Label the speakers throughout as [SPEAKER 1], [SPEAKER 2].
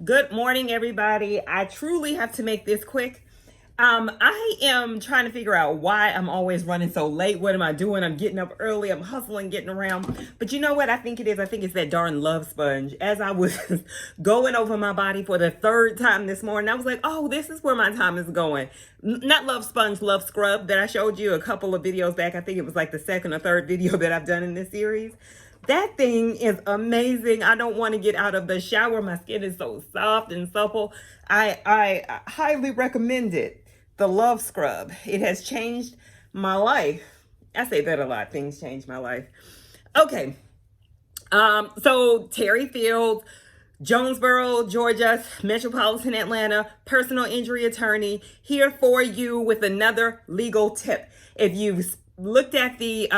[SPEAKER 1] Good morning, everybody. I truly have to make this quick. I am trying to figure out why I'm always running so late. What am I doing? I'm getting up early. I'm hustling, getting around. But you know what I think it is? I think it's that darn love sponge. As I was going over my body for the third time this morning, I was like, oh, this is where my time is going. Not love sponge, love scrub that I showed you a couple of videos back. I think it was like the second or third video that I've done in this series. That thing is amazing. I don't want to get out of the shower. My skin is so soft and supple. I highly recommend it. The Love Scrub. It has changed my life. I say that a lot. Things change my life. Okay. So Terry Fields, Jonesboro, Georgia, Metropolitan Atlanta, personal injury attorney, here for you with another legal tip. If you've looked at the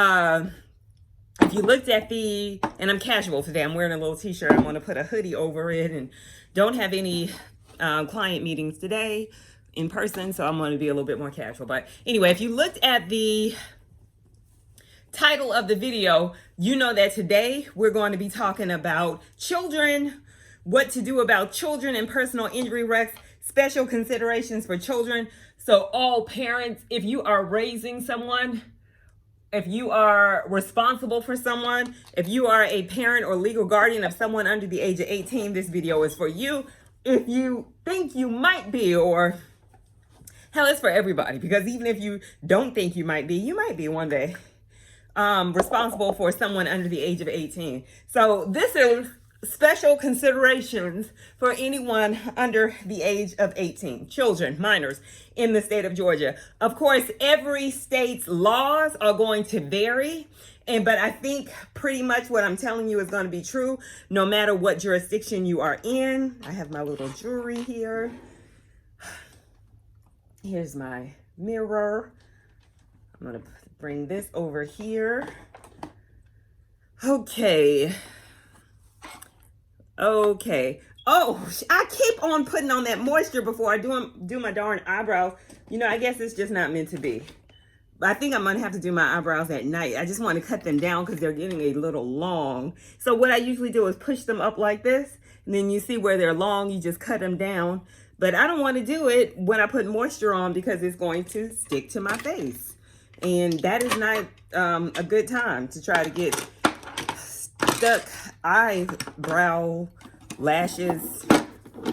[SPEAKER 1] and I'm casual today, I'm wearing a little t-shirt, I'm going to put a hoodie over it and don't have any client meetings today in person, so I'm going to be a little bit more casual. But anyway, if you looked at the title of the video, you know that today we're going to be talking about children, what to do about children and personal injury wrecks, special considerations for children. So all parents, if you are raising someone, if you are responsible for someone, if you are a parent or legal guardian of someone under the age of 18, this video is for you. If you think you might be, or hell, it's for everybody, because even if you don't think you might be one day responsible for someone under the age of 18. So this is special considerations for anyone under the age of 18, children, minors in the state of Georgia. Of course, every state's laws are going to vary, but I think pretty much what I'm telling you is going to be true no matter what jurisdiction you are in. I have my little jewelry here. Here's my mirror. I'm going to bring this over here. Okay. Oh, I keep on putting on that moisture before I do my darn eyebrows. You know, I guess it's just not meant to be. But I think I'm going to have to do my eyebrows at night. I just want to cut them down because they're getting a little long. So what I usually do is push them up like this. And then you see where they're long, you just cut them down. But I don't want to do it when I put moisture on because it's going to stick to my face. And that is not a good time to try to get stuck eyebrow lashes,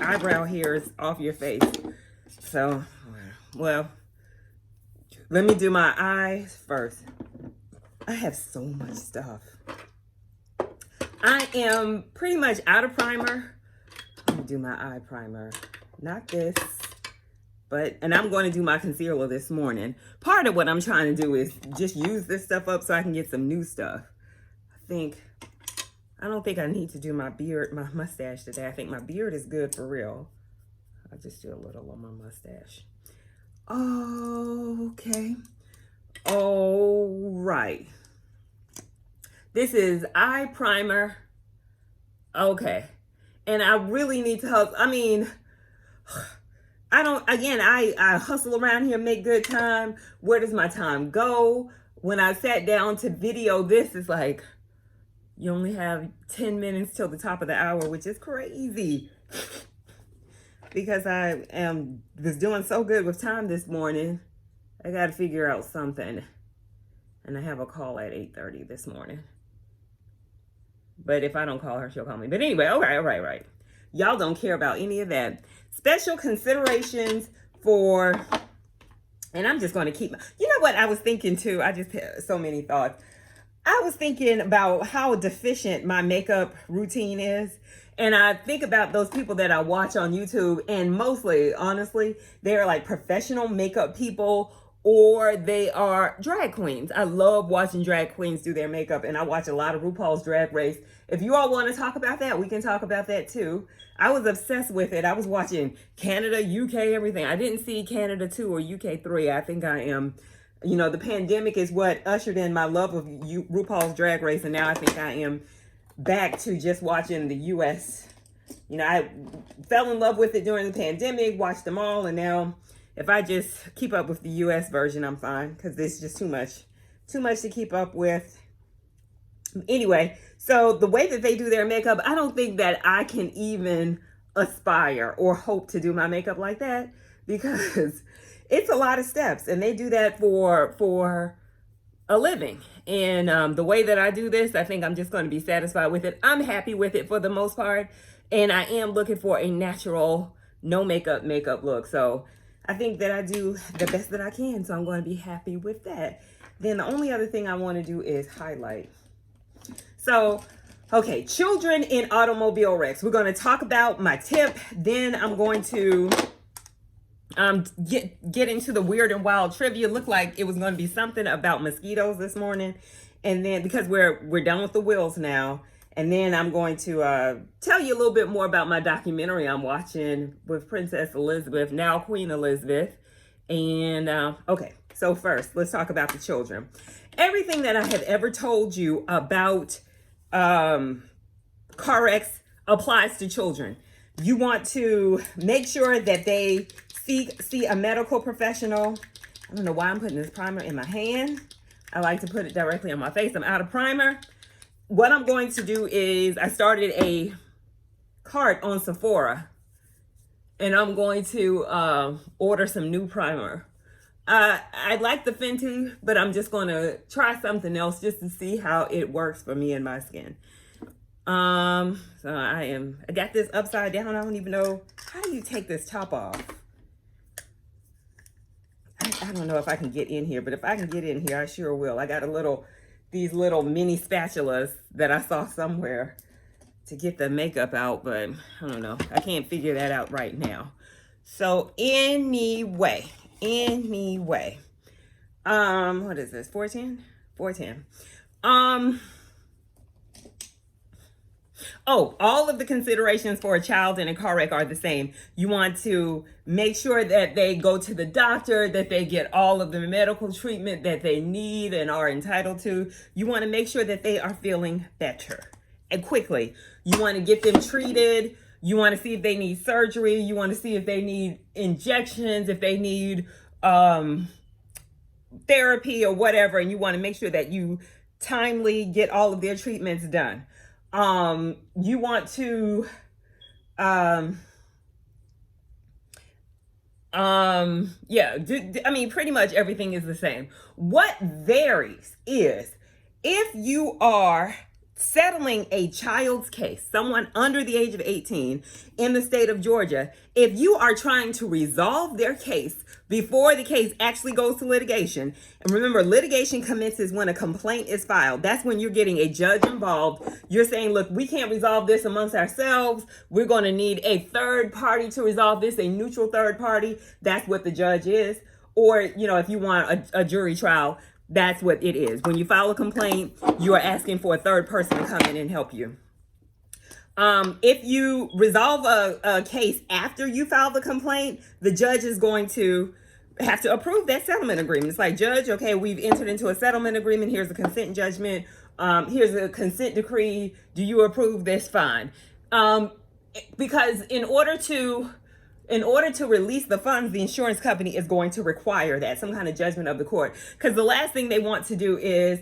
[SPEAKER 1] eyebrow hairs off your face. So, well, let me do my eyes first. I have so much stuff. I am pretty much out of primer. Let me do my eye primer. Not this, and I'm going to do my concealer this morning. Part of what I'm trying to do is just use this stuff up so I can get some new stuff. I don't think I need to do my beard, my mustache today. I think my beard is good for real. I'll just do a little on my mustache. Okay. All right. This is eye primer. Okay. And I really need to help. I mean, I hustle around here, make good time. Where does my time go? When I sat down to video this, it's like, you only have 10 minutes till the top of the hour, which is crazy. Because I was doing so good with time this morning. I got to figure out something. And I have a call at 8:30 this morning. But if I don't call her, she'll call me. But anyway, all right. Y'all don't care about any of that. Special considerations for, and I'm just going to keep, you know what I was thinking too? I just had so many thoughts. I was thinking about how deficient my makeup routine is. And I think about those people that I watch on YouTube, and mostly, honestly, they're like professional makeup people, or they are drag queens. I love watching drag queens do their makeup, and I watch a lot of RuPaul's Drag Race. If you all want to talk about that, we can talk about that too. I was obsessed with it. I was watching Canada, UK, everything. I didn't see Canada 2 or UK 3. I think I am. You know, the pandemic is what ushered in my love of RuPaul's Drag Race, and now I think I am back to just watching the US. You know, I fell in love with it during the pandemic, watched them all, and now if I just keep up with the US version, I'm fine, because it's just too much to keep up with. Anyway, so the way that they do their makeup, I don't think that I can even aspire or hope to do my makeup like that, because it's a lot of steps, and they do that for a living. And the way that I do this, I think I'm just going to be satisfied with it. I'm happy with it for the most part, and I am looking for a natural, no makeup look. So I think that I do the best that I can, so I'm going to be happy with that. Then the only other thing I want to do is highlight. So, okay, children in automobile wrecks. We're going to talk about my tip. Then I'm going to get into the weird and wild trivia. Looked like it was going to be something about mosquitoes this morning, and then because we're done with the wheels now, and then I'm going to tell you a little bit more about my documentary I'm watching with Princess Elizabeth, now Queen Elizabeth. And okay, so first let's talk about the children. Everything that I have ever told you about car wrecks applies to children. You want to make sure that they see a medical professional. I don't know why I'm putting this primer in my hand. I like to put it directly on my face. I'm out of primer. What I'm going to do is I started a cart on Sephora, and I'm going to order some new primer. I like the Fenty, but I'm just going to try something else just to see how it works for me and my skin. So I got this upside down. I don't even know, how do you take this top off? I don't know if I can get in here, but if I can get in here, I sure will. I got these little mini spatulas that I saw somewhere to get the makeup out, but I don't know. I can't figure that out right now. So anyway, what is this? 410? 410. Oh, all of the considerations for a child in a car wreck are the same. You want to make sure that they go to the doctor, that they get all of the medical treatment that they need and are entitled to. You want to make sure that they are feeling better and quickly. You want to get them treated. You want to see if they need surgery. You want to see if they need injections, if they need therapy or whatever. And you want to make sure that you timely get all of their treatments done. You want to, I mean, pretty much everything is the same. What varies is if you are settling a child's case, someone under the age of 18 in the state of Georgia, if you are trying to resolve their case before the case actually goes to litigation, and remember, litigation commences when a complaint is filed. That's when you're getting a judge involved. You're saying, look, we can't resolve this amongst ourselves. We're going to need a third party to resolve this, a neutral third party. That's what the judge is. Or, you know, if you want a jury trial, that's what it is. When you file a complaint, you are asking for a third person to come in and help you. If you resolve a case after you file the complaint, the judge is going to have to approve that settlement agreement. It's like, judge, okay, we've entered into a settlement agreement. Here's a consent judgment. Here's a consent decree. Do you approve this? Fine. Because in order to release the funds, the insurance company is going to require that, some kind of judgment of the court. Because the last thing they want to do is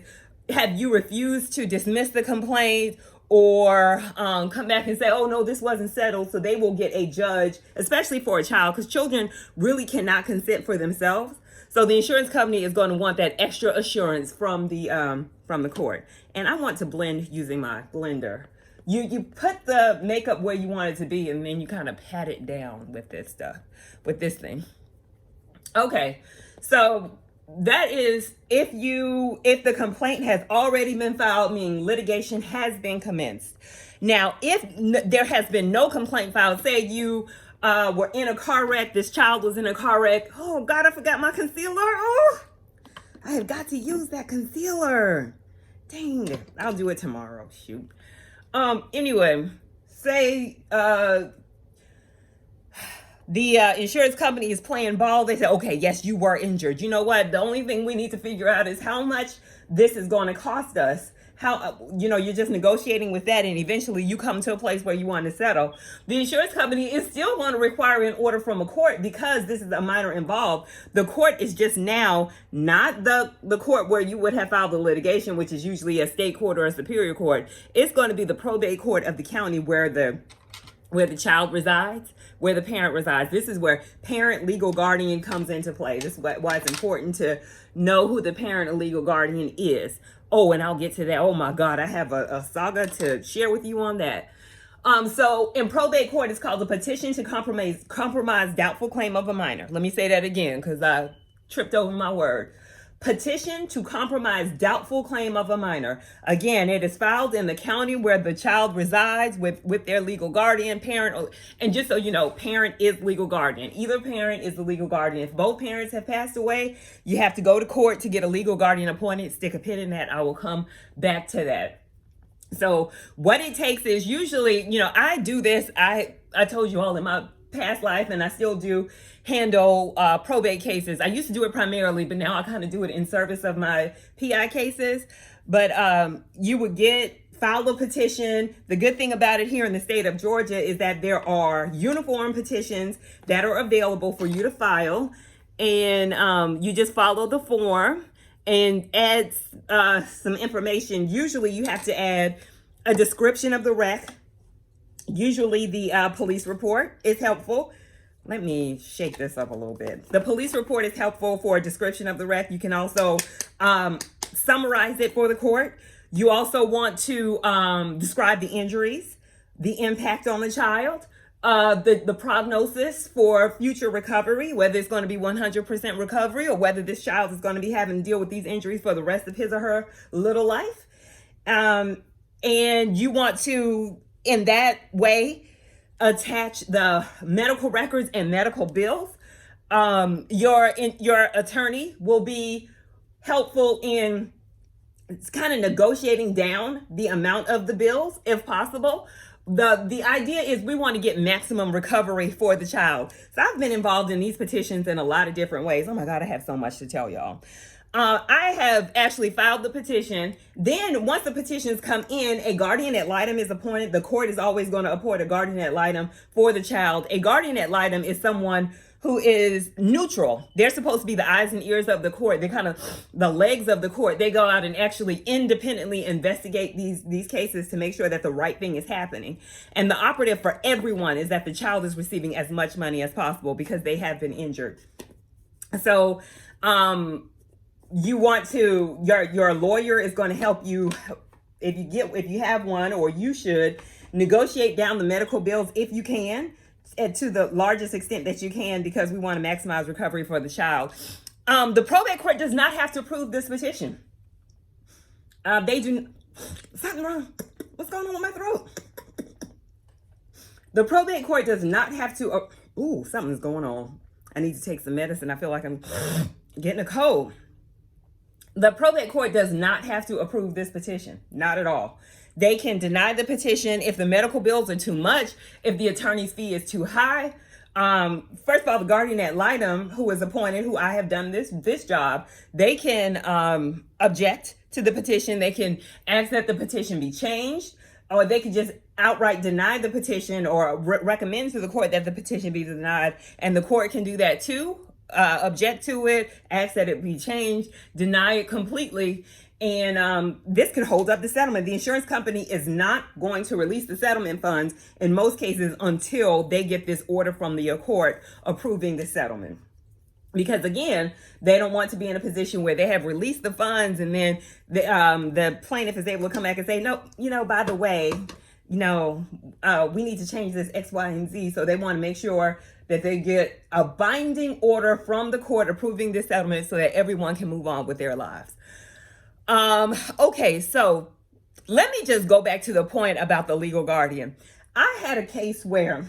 [SPEAKER 1] have you refuse to dismiss the complaint or come back and say, oh, no, this wasn't settled. So they will get a judge, especially for a child, because children really cannot consent for themselves. So the insurance company is going to want that extra assurance from the court. And I want to blend using my blender. You put the makeup where you want it to be, and then you kind of pat it down with this stuff, with this thing. Okay, so that is if the complaint has already been filed, meaning litigation has been commenced. Now, if there has been no complaint filed, say you were in a car wreck, this child was in a car wreck. Oh God, I forgot my concealer. Oh, I have got to use that concealer. Dang, I'll do it tomorrow. Shoot. Anyway, say the insurance company is playing ball. They say, okay, yes, you were injured. You know what? The only thing we need to figure out is how much this is going to cost us. How, you're just negotiating with that, and eventually you come to a place where you want to settle. The insurance company is still going to require an order from a court because this is a minor involved. The court is just now not the court where you would have filed the litigation, which is usually a state court or a superior court. It's going to be the probate court of the county where the where the child resides, where the parent resides. This is where parent legal guardian comes into play. This is why it's important to know who the parent or legal guardian is. Oh, and I'll get to that. Oh my God, I have a saga to share with you on that. So in probate court, it's called a petition to compromise doubtful claim of a minor. Let me say that again because I tripped over my word. Petition to compromise doubtful claim of a minor. Again, it is filed in the county where the child resides with their legal guardian, parent, and just so you know, parent is legal guardian. Either parent is the legal guardian. If both parents have passed away, you have to go to court to get a legal guardian appointed. Stick a pin in that. I will come back to that. So what it takes is usually, I do this. I told you all in my past life, and I still do handle probate cases. I used to do it primarily, but now I kind of do it in service of my PI cases. But you would file a petition. The good thing about it here in the state of Georgia is that there are uniform petitions that are available for you to file. And you just follow the form and add some information. Usually you have to add a description of the wreck. Usually the police report is helpful. Let me shake this up a little bit. The police report is helpful for a description of the wreck. You can also summarize it for the court. You also want to describe the injuries, the impact on the child, the prognosis for future recovery, whether it's going to be 100% recovery or whether this child is going to be having to deal with these injuries for the rest of his or her little life. And you want to, in that way, attach the medical records and medical bills. Your attorney will be helpful in kind of negotiating down the amount of the bills if possible. The idea is we want to get maximum recovery for the child. So I've been involved in these petitions in a lot of different ways. Oh my God, I have so much to tell y'all. I have actually filed the petition. Then once the petitions come in, a guardian ad litem is appointed. The court is always going to appoint a guardian ad litem for the child. A guardian ad litem is someone who is neutral. They're supposed to be the eyes and ears of the court. They're kind of the legs of the court. They go out and actually independently investigate these cases to make sure that the right thing is happening. And the operative for everyone is that the child is receiving as much money as possible because they have been injured. So, you want to, your lawyer is going to help you if you have one, or you should negotiate down the medical bills if you can, to the largest extent that you can, because we want to maximize recovery for the child. The probate court does not have to approve this petition. They do. Something wrong. What's going on with my throat? The probate court does not have to. Something's going on. I need to take some medicine. I feel like I'm getting a cold. The probate court does not have to approve this petition. Not at all. They can deny the petition if the medical bills are too much, if the attorney's fee is too high. First of all, the guardian ad litem who is appointed, who I have done this job, they can object to the petition. They can ask that the petition be changed, or they can just outright deny the petition or recommend to the court that the petition be denied. And the court can do that too. Object to it, ask that it be changed, deny it completely, and this can hold up the settlement. The insurance company is not going to release the settlement funds in most cases until they get this order from the court approving the settlement. Because again, they don't want to be in a position where they have released the funds and then the plaintiff is able to come back and say, no, by the way, we need to change this X, Y, and Z. So they want to make sure that they get a binding order from the court approving this settlement so that everyone can move on with their lives. Okay, so let me just go back to the point about the legal guardian. I had a case where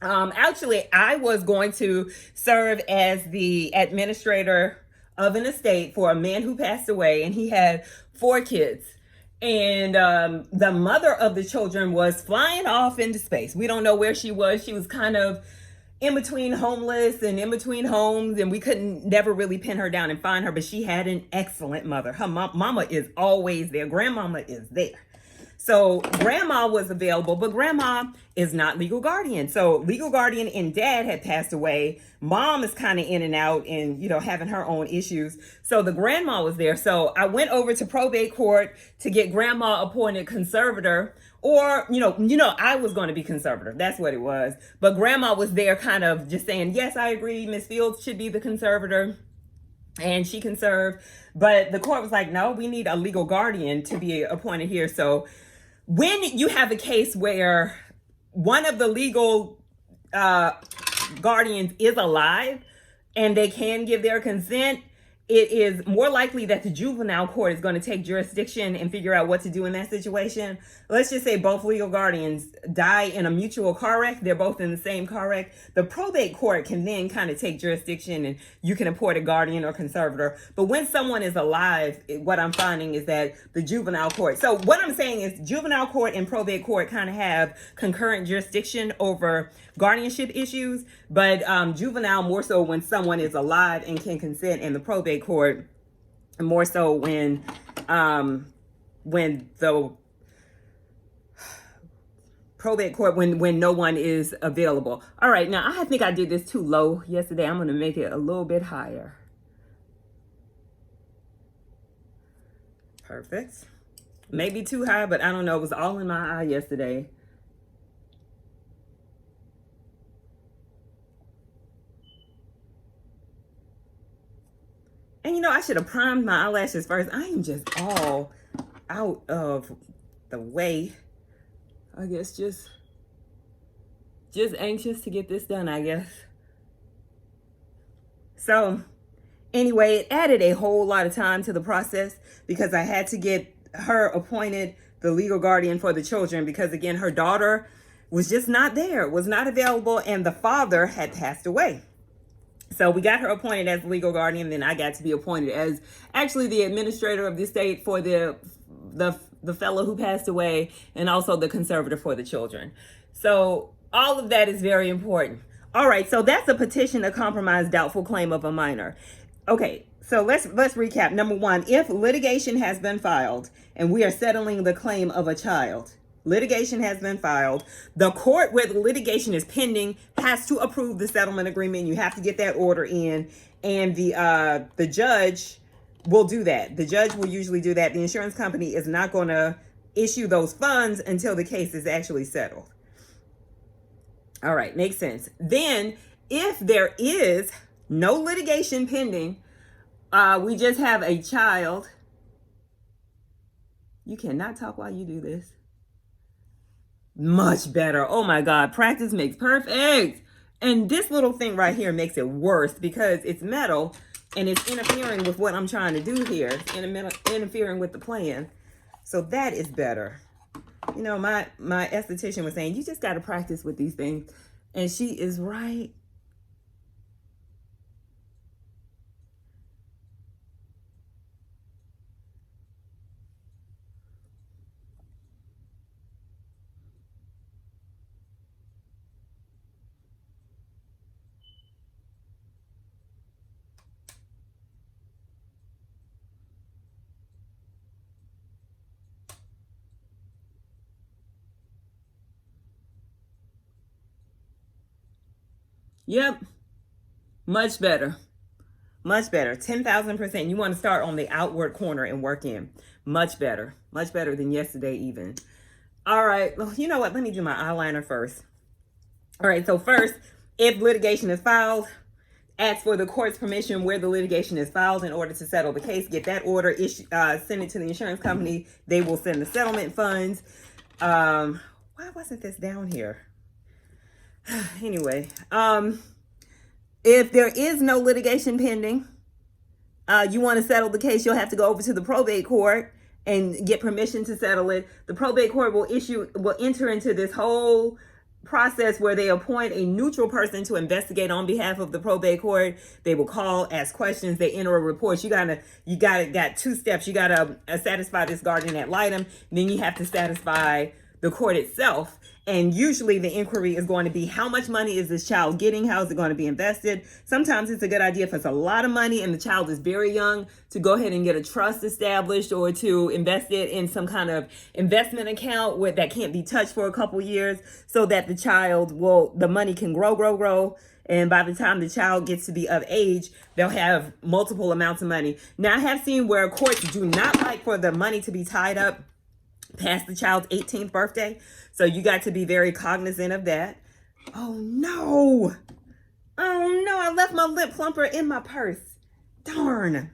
[SPEAKER 1] actually I was going to serve as the administrator of an estate for a man who passed away, and he had 4 kids. And the mother of the children was flying off into space. We don't know where she was. She was kind of in between homeless and in between homes, and we couldn't never really pin her down and find her, but she had an excellent mother. Her mama is always there. Grandmama is there. So grandma was available, but grandma is not legal guardian. So legal guardian and dad had passed away. Mom is kind of in and out and, having her own issues. So the grandma was there. So I went over to probate court to get grandma appointed conservator Or, I was going to be conservator. That's what it was. But grandma was there kind of just saying, yes, I agree. Miss Fields should be the conservator. And she can serve. But the court was like, no, we need a legal guardian to be appointed here. So when you have a case where one of the legal guardians is alive and they can give their consent, it is more likely that the juvenile court is going to take jurisdiction and figure out what to do in that situation. Let's just say both legal guardians die in a mutual car wreck. They're both in the same car wreck. The probate court can then kind of take jurisdiction and you can appoint a guardian or conservator. But when someone is alive, what I'm finding is that the juvenile court. So what I'm saying is juvenile court and probate court kind of have concurrent jurisdiction over guardianship issues, but juvenile more so when someone is alive and can consent, and the probate court more so when the probate court when no one is available. All right, now I think I did this too low yesterday. I'm going to make it a little bit higher. Perfect. Maybe too high, but I don't know. It was all in my eye yesterday. And I should have primed my eyelashes first. I am just all out of the way. I guess just anxious to get this done, I guess. So anyway, it added a whole lot of time to the process because I had to get her appointed the legal guardian for the children because, again, her daughter was just not there, was not available, and the father had passed away. So we got her appointed as legal guardian, then I got to be appointed as actually the administrator of the estate for the fellow who passed away, and also the conservator for the children. So all of that is very important. All right, so that's a petition to compromise doubtful claim of a minor. Okay, so let's recap. Number one, if litigation has been filed and we are settling the claim of a child, litigation has been filed. The court where the litigation is pending has to approve the settlement agreement. You have to get that order in, and the judge will do that. The judge will usually do that. The insurance company is not going to issue those funds until the case is actually settled. All right, makes sense. Then, if there is no litigation pending, we just have a child. You cannot talk while you do this. Much better. Oh my God. Practice makes perfect. And this little thing right here makes it worse because it's metal and it's interfering with what I'm trying to do here. It's interfering with the plan. So that is better. My esthetician was saying, you just got to practice with these things. And she is right. Yep. Much better. Much better. 10,000%. You want to start on the outward corner and work in. Much better. Much better than yesterday even. All right. Well, you know what? Let me do my eyeliner first. All right. So first, if litigation is filed, ask for the court's permission where the litigation is filed in order to settle the case. Get that order, send it to the insurance company. They will send the settlement funds. Why wasn't this down here? Anyway, if there is no litigation pending, you want to settle the case, you'll have to go over to the probate court and get permission to settle it. The probate court will enter into this whole process where they appoint a neutral person to investigate on behalf of the probate court. They will call, ask questions, they enter a report. You got two steps. You gotta satisfy this guardian ad litem, then you have to satisfy the court itself. And usually the inquiry is going to be, how much money is this child getting? How is it going to be invested? Sometimes it's a good idea, if it's a lot of money and the child is very young, to go ahead and get a trust established or to invest it in some kind of investment account that can't be touched for a couple years, so that the money can grow. And by the time the child gets to be of age, they'll have multiple amounts of money. Now, I have seen where courts do not like for the money to be tied up past the child's 18th birthday. So you got to be very cognizant of that. Oh no. Oh no, I left my lip plumper in my purse. Darn.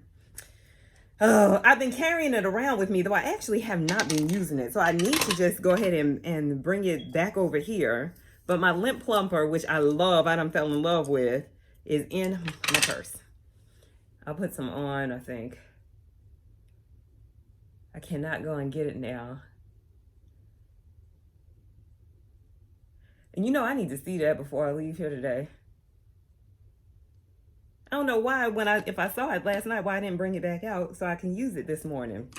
[SPEAKER 1] Oh, I've been carrying it around with me, though I actually have not been using it. So I need to just go ahead and bring it back over here. But my lip plumper, which I love, I done fell in love with, is in my purse. I'll put some on, I think. I cannot go and get it now. And you know, I need to see that before I leave here today. I don't know why if I saw it last night, why I didn't bring it back out so I can use it this morning.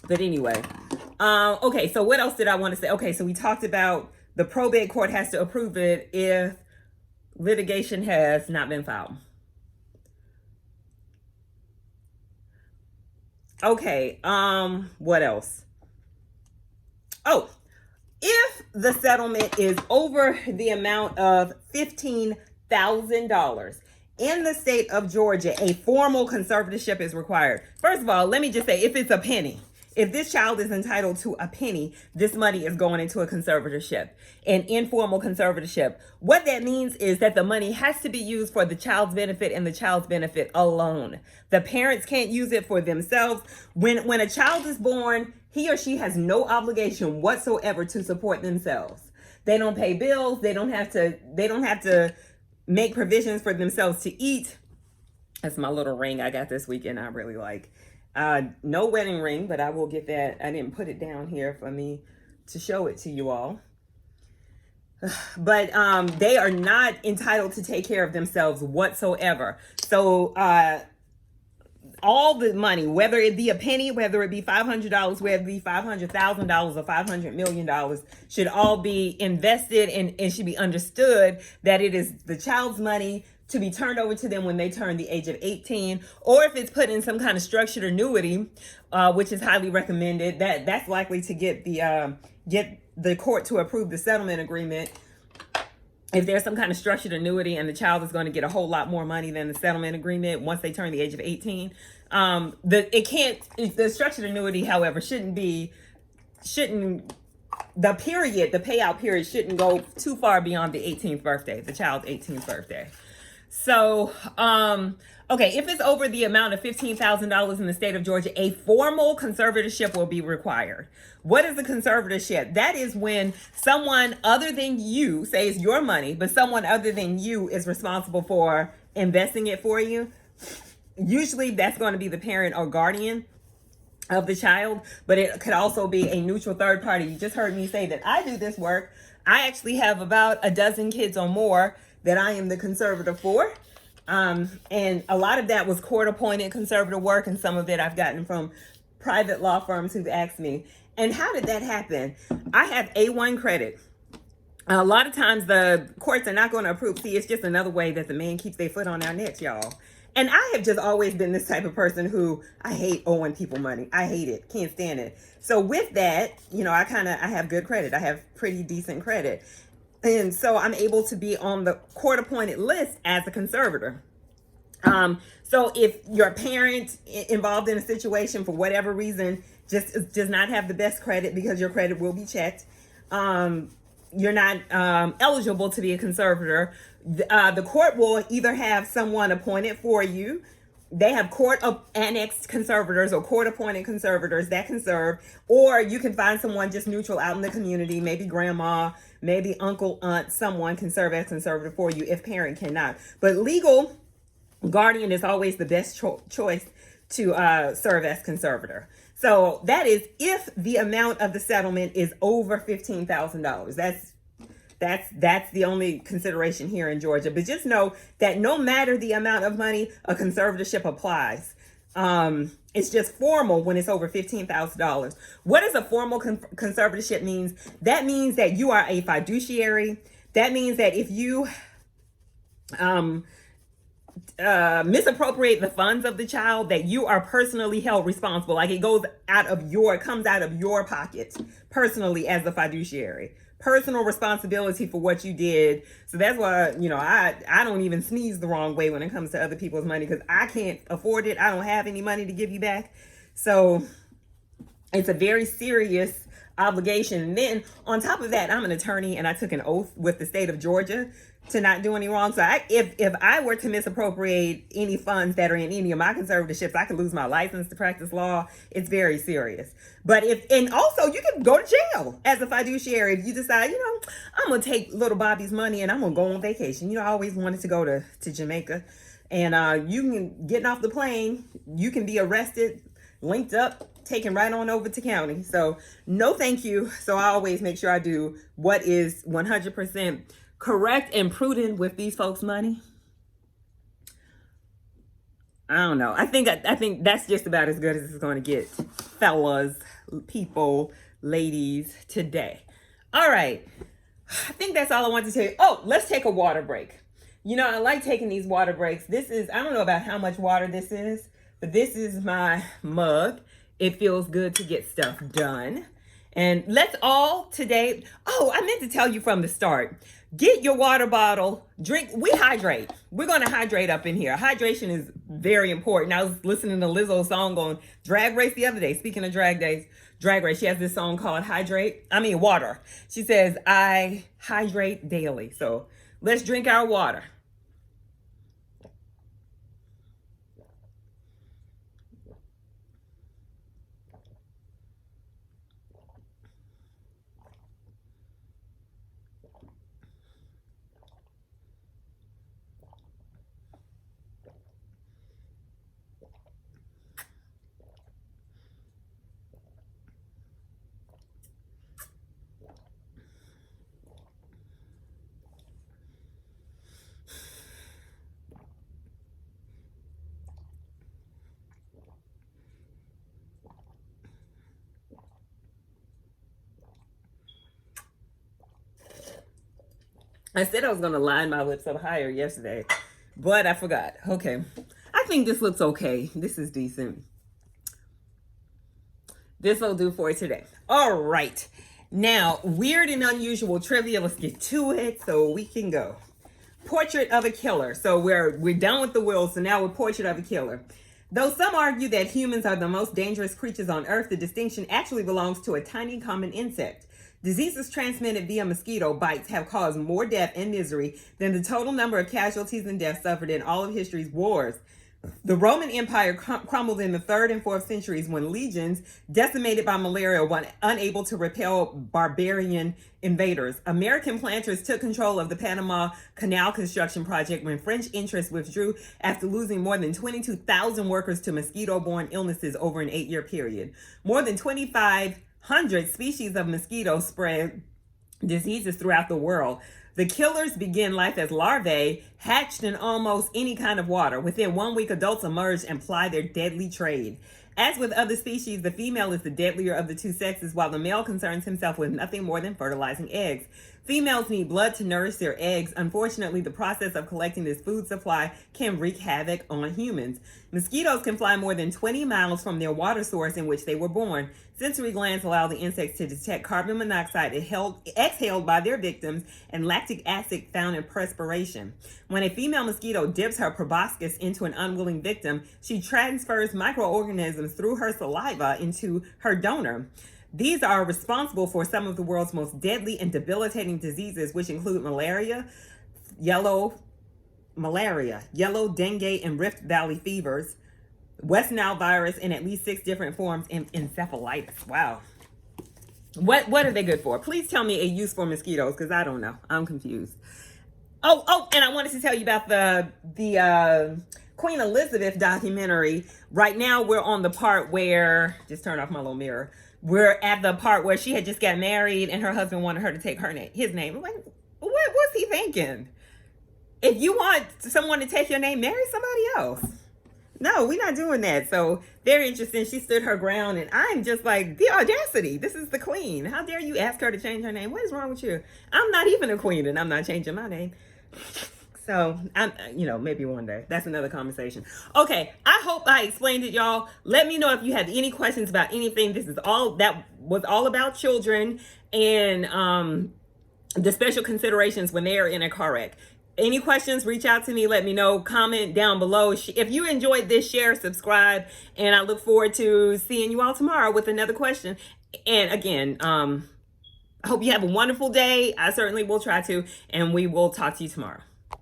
[SPEAKER 1] But anyway, okay, so what else did I want to say? Okay, so we talked about the probate court has to approve it if litigation has not been filed. Okay, what else? Oh, if the settlement is over the amount of $15,000 in the state of Georgia, a formal conservatorship is required. First of all, let me just say, if it's a penny, if this child is entitled to a penny, this money is going into a conservatorship, an informal conservatorship. What that means is that the money has to be used for the child's benefit and the child's benefit alone. The parents can't use it for themselves. When a child is born, he or she has no obligation whatsoever to support themselves. They don't pay bills. They don't have to make provisions for themselves to eat. That's my little ring I got this weekend I really like. No wedding ring, but I will get that. I didn't put it down here for me to show it to you all. But they are not entitled to take care of themselves whatsoever. So all the money, whether it be a penny, whether it be $500, whether it be $500,000 or $500 million, should all be invested and should be understood that it is the child's money to be turned over to them when they turn the age of 18, or if it's put in some kind of structured annuity, which is highly recommended. That's likely to get the court to approve the settlement agreement. If there's some kind of structured annuity and the child is going to get a whole lot more money than the settlement agreement once they turn the age of 18, the structured annuity, however, the payout period shouldn't go too far beyond the 18th birthday, the child's 18th birthday. So, okay, if it's over the amount of $15,000 in the state of Georgia, a formal conservatorship will be required. What is a conservatorship? That is when someone other than you, say it's your money, but someone other than you is responsible for investing it for you. Usually that's going to be the parent or guardian of the child, but it could also be a neutral third party. You just heard me say that I do this work. I actually have about a dozen kids or more that I am the conservator for. And a lot of that was court-appointed conservator work, and some of it I've gotten from private law firms who've asked me. And how did that happen? I have A1 credit. A lot of times the courts are not going to approve. See, it's just another way that the man keeps their foot on our necks, y'all. And I have just always been this type of person who I hate owing people money. I hate it. Can't stand it. So with that, I have good credit. I have pretty decent credit. And so I'm able to be on the court-appointed list as a conservator. So if your parent involved in a situation for whatever reason just does not have the best credit, because your credit will be checked, you're not eligible to be a conservator. The court will either have someone appointed for you. They have court-annexed conservators or court-appointed conservators that can serve, or you can find someone just neutral out in the community, maybe grandma, maybe uncle, aunt, someone can serve as conservator for you if parent cannot. But legal guardian is always the best choice to serve as conservator. So that is if the amount of the settlement is over $15,000. That's the only consideration here in Georgia. But just know that no matter the amount of money, a conservatorship applies. It's just formal when it's over $15,000. What does a formal conservatorship means? That means that you are a fiduciary. That means that if you misappropriate the funds of the child, that you are personally held responsible. Like it comes out of your pocket personally as the fiduciary. Personal responsibility for what you did. So that's why, I don't even sneeze the wrong way when it comes to other people's money, because I can't afford it. I don't have any money to give you back. So It's a very serious obligation. And then on top of that, I'm an attorney and I took an oath with the state of Georgia to not do any wrong. So if I were to misappropriate any funds that are in any of my conservatorships, I could lose my license to practice law. It's very serious. But and also you can go to jail as a fiduciary if you decide, I'm gonna take little Bobby's money and I'm gonna go on vacation. I always wanted to go to Jamaica. And you can, getting off the plane, you can be arrested, linked up, taken right on over to county. So no thank you. So I always make sure I do what is 100% correct and prudent with these folks' money. I don't know. I think that's just about as good as it's going to get, fellas, people, ladies, today. All right. I think that's all I want to tell you. Oh, let's take a water break. I like taking these water breaks. I don't know about how much water this is, but this is my mug. It feels good to get stuff done. And let's all today, I meant to tell you from the start, get your water bottle, drink, we hydrate. We're going to hydrate up in here. Hydration is very important. I was listening to Lizzo's song on Drag Race the other day. Speaking of Drag Race, she has this song called Water. She says, I hydrate daily. So let's drink our water. I said I was going to line my lips up higher yesterday, but I forgot. Okay. I think this looks okay. This is decent. This will do for today. All right. Now, weird and unusual trivia. Let's get to it so we can go. Portrait of a Killer. So we're done with the will. So now we're Portrait of a Killer. Though some argue that humans are the most dangerous creatures on Earth, the distinction actually belongs to a tiny common insect. Diseases transmitted via mosquito bites have caused more death and misery than the total number of casualties and deaths suffered in all of history's wars. The Roman Empire crumbled in the 3rd and 4th centuries when legions, decimated by malaria, were unable to repel barbarian invaders. American planters took control of the Panama Canal construction project when French interests withdrew after losing more than 22,000 workers to mosquito-borne illnesses over an 8-year period. More than 2,500 species of mosquitoes spread diseases throughout the world. The killers begin life as larvae, hatched in almost any kind of water. Within 1 week, adults emerge and ply their deadly trade. As with other species, the female is the deadlier of the two sexes, while the male concerns himself with nothing more than fertilizing eggs. Females need blood to nourish their eggs. Unfortunately, the process of collecting this food supply can wreak havoc on humans. Mosquitoes can fly more than 20 miles from their water source in which they were born. Sensory glands allow the insects to detect carbon monoxide exhaled by their victims and lactic acid found in perspiration. When a female mosquito dips her proboscis into an unwilling victim, she transfers microorganisms through her saliva into her donor. These are responsible for some of the world's most deadly and debilitating diseases, which include yellow dengue and Rift Valley fevers, West Nile virus, and at least 6 different forms of encephalitis. Wow. What are they good for? Please tell me a use for mosquitoes, because I don't know. I'm confused. Oh, and I wanted to tell you about the Queen Elizabeth documentary. Right now, we're on the part where, just turn off my little mirror. We're at the part where she had just got married and her husband wanted her to take his name. I'm like, what was he thinking? If you want someone to take your name, marry somebody else. No, we're not doing that. So very interesting. She stood her ground, and I'm just like, the audacity. This is the queen. How dare you ask her to change her name? What is wrong with you? I'm not even a queen, and I'm not changing my name. So, maybe one day. That's another conversation. Okay, I hope I explained it, y'all. Let me know if you have any questions about anything. That was all about children and the special considerations when they are in a car wreck. Any questions, reach out to me, let me know, comment down below. If you enjoyed this, share, subscribe, and I look forward to seeing you all tomorrow with another question. And again, I hope you have a wonderful day. I certainly will try to, and we will talk to you tomorrow.